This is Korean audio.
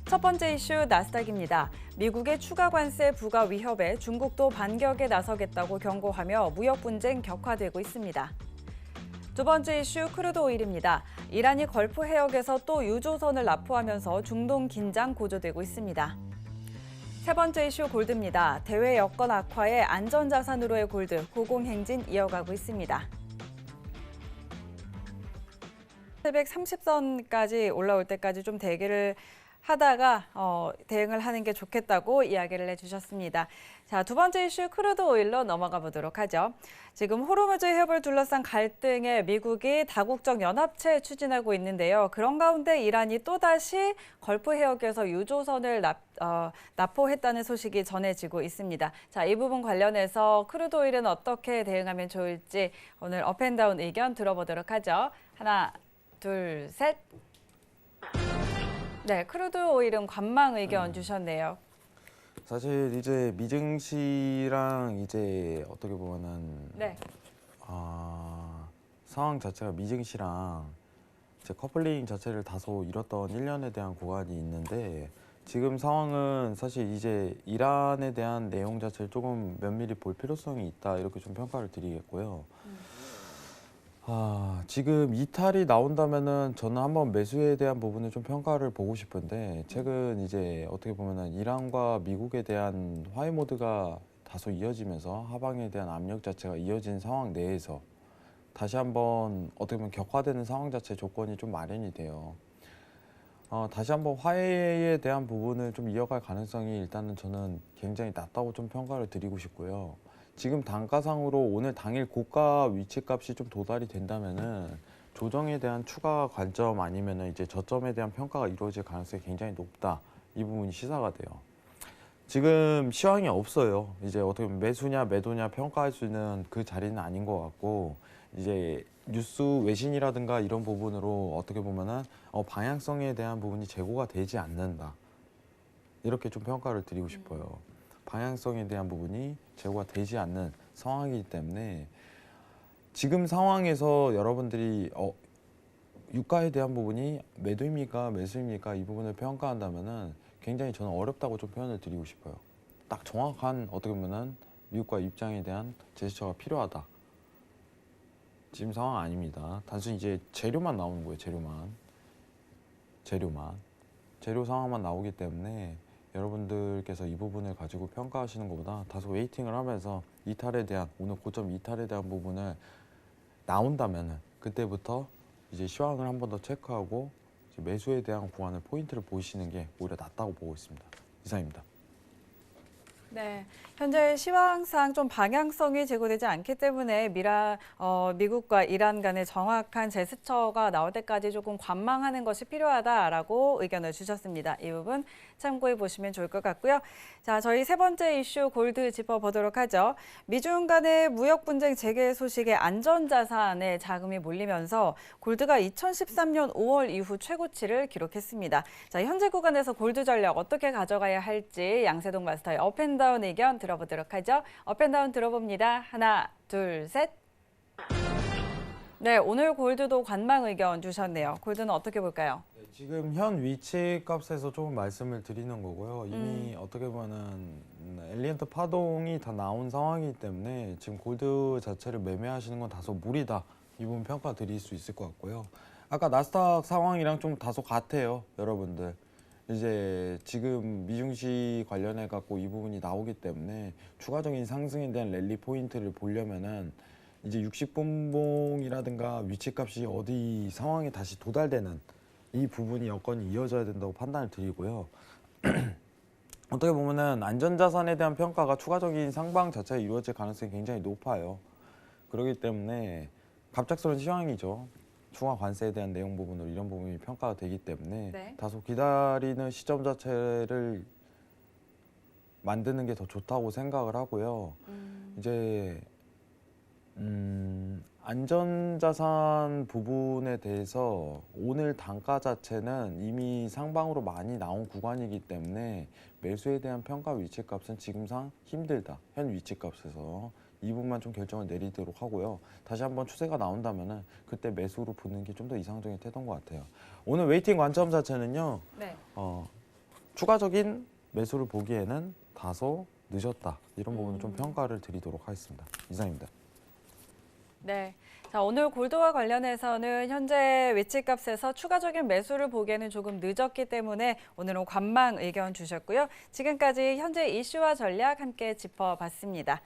첫 번째 이슈 나스닥입니다. 미국의 추가 관세 부과 위협에 중국도 반격에 나서겠다고 경고하며 무역 분쟁 격화되고 있습니다. 두 번째 이슈 크루드 오일입니다. 이란이 걸프 해역에서 또 유조선을 납포하면서 중동 긴장 고조되고 있습니다. 세 번째 이슈 골드입니다. 대외 여건 악화에 안전자산으로의 골드, 고공행진 이어가고 있습니다. 730선까지 올라올 때까지 좀 대기를 하다가 대응을 하는 게 좋겠다고 이야기를 해주셨습니다. 자, 두 번째 이슈 크루드 오일로 넘어가 보도록 하죠. 지금 호르무즈 해협을 둘러싼 갈등에 미국이 다국적 연합체 추진하고 있는데요. 그런 가운데 이란이 또다시 걸프 해역에서 유조선을 납포했다는 소식이 전해지고 있습니다. 자, 이 부분 관련해서 크루드 오일은 어떻게 대응하면 좋을지 오늘 업앤다운 의견 들어보도록 하죠. 하나, 둘, 셋. 네, 크루드 오일은 관망 의견 주셨네요. 사실 이제 미증시랑 이제 어떻게 보면은 네. 상황 자체가 미증시랑 이제 커플링 자체를 다소 잃었던 1년에 대한 구간이 있는데 지금 상황은 사실 이제 이란에 대한 내용 자체를 조금 면밀히 볼 필요성이 있다 이렇게 좀 평가를 드리겠고요. 지금 이탈이 나온다면은 저는 한번 매수에 대한 부분을 좀 평가를 보고 싶은데 최근 이제 어떻게 보면은 이란과 미국에 대한 화해 모드가 다소 이어지면서 하방에 대한 압력 자체가 이어진 상황 내에서 다시 한번 어떻게 보면 격화되는 상황 자체 조건이 좀 마련이 돼요. 다시 한번 화해에 대한 부분을 좀 이어갈 가능성이 일단은 저는 굉장히 낮다고 좀 평가를 드리고 싶고요. 지금 단가상으로 오늘 당일 고가 위치값이 좀 도달이 된다면은 조정에 대한 추가 관점 아니면은 이제 저점에 대한 평가가 이루어질 가능성이 굉장히 높다. 이 부분이 시사가 돼요. 지금 시황이 없어요. 이제 어떻게 보면 매수냐 매도냐 평가할 수 있는 그 자리는 아닌 것 같고 이제 뉴스 외신이라든가 이런 부분으로 어떻게 보면은 방향성에 대한 부분이 제고가 되지 않는다. 이렇게 좀 평가를 드리고 싶어요. 방향성에 대한 부분이 제고가 되지 않는 상황이기 때문에 지금 상황에서 여러분들이 유가에 대한 부분이 매도입니까 매수입니까 이 부분을 평가한다면은 굉장히 저는 어렵다고 좀 표현을 드리고 싶어요. 딱 정확한 어떻게 보면은 미국과 입장에 대한 제스처가 필요하다. 지금 상황 아닙니다. 단순히 이제 재료만 나오는 거예요. 재료 상황만 나오기 때문에 여러분들께서 이 부분을 가지고 평가하시는 것보다 다소 웨이팅을 하면서 이탈에 대한 오늘 고점 이탈에 대한 부분을 나온다면은 그때부터 이제 시황을 한 번 더 체크하고 이제 매수에 대한 구간을 포인트를 보시는 게 오히려 낫다고 보고 있습니다. 이상입니다. 네, 현재 시황상 좀 방향성이 제고되지 않기 때문에 미국과 이란 간의 정확한 제스처가 나올 때까지 조금 관망하는 것이 필요하다라고 의견을 주셨습니다. 이 부분 참고해 보시면 좋을 것 같고요. 자, 저희 세 번째 이슈 골드 짚어보도록 하죠. 미중 간의 무역 분쟁 재개 소식에 안전자산에 자금이 몰리면서 골드가 2013년 5월 이후 최고치를 기록했습니다. 자, 현재 구간에서 골드 전략 어떻게 가져가야 할지 양세동 마스터의 업앤다운 의견 들어보도록 하죠. 업앤다운 들어봅니다. 하나, 둘, 셋. 네, 오늘 골드도 관망 의견 주셨네요. 골드는 어떻게 볼까요? 지금 현 위치 값에서 조금 말씀을 드리는 거고요. 이미 어떻게 보면은 엘리언트 파동이 다 나온 상황이기 때문에 지금 골드 자체를 매매하시는 건 다소 무리다. 이 부분 평가 드릴 수 있을 것 같고요. 아까 나스닥 상황이랑 좀 다소 같아요, 여러분들. 이제 지금 미중시 관련해 갖고 이 부분이 나오기 때문에 추가적인 상승에 대한 랠리 포인트를 보려면은 이제 60분봉이라든가 위치값이 어디 상황에 다시 도달되는 이 부분이 여건이 이어져야 된다고 판단을 드리고요. 어떻게 보면은 안전자산에 대한 평가가 추가적인 상방 자체가 이루어질 가능성이 굉장히 높아요. 그렇기 때문에 갑작스러운 시황이죠. 추가 관세에 대한 내용 부분으로 이런 부분이 평가가 되기 때문에 네. 다소 기다리는 시점 자체를 만드는 게 더 좋다고 생각을 하고요. 이제 안전자산 부분에 대해서 오늘 단가 자체는 이미 상방으로 많이 나온 구간이기 때문에 매수에 대한 평가 위치값은 지금상 힘들다. 현 위치값에서 이 부분만 좀 결정을 내리도록 하고요. 다시 한번 추세가 나온다면은 그때 매수로 보는 게 좀 더 이상적인 태도인 것 같아요. 오늘 웨이팅 관점 자체는요. 네. 추가적인 매수를 보기에는 다소 늦었다. 이런 부분을 좀 평가를 드리도록 하겠습니다. 이상입니다. 네. 자, 오늘 골드와 관련해서는 현재 외치값에서 추가적인 매수를 보기에는 조금 늦었기 때문에 오늘은 관망 의견 주셨고요. 지금까지 현재 이슈와 전략 함께 짚어봤습니다.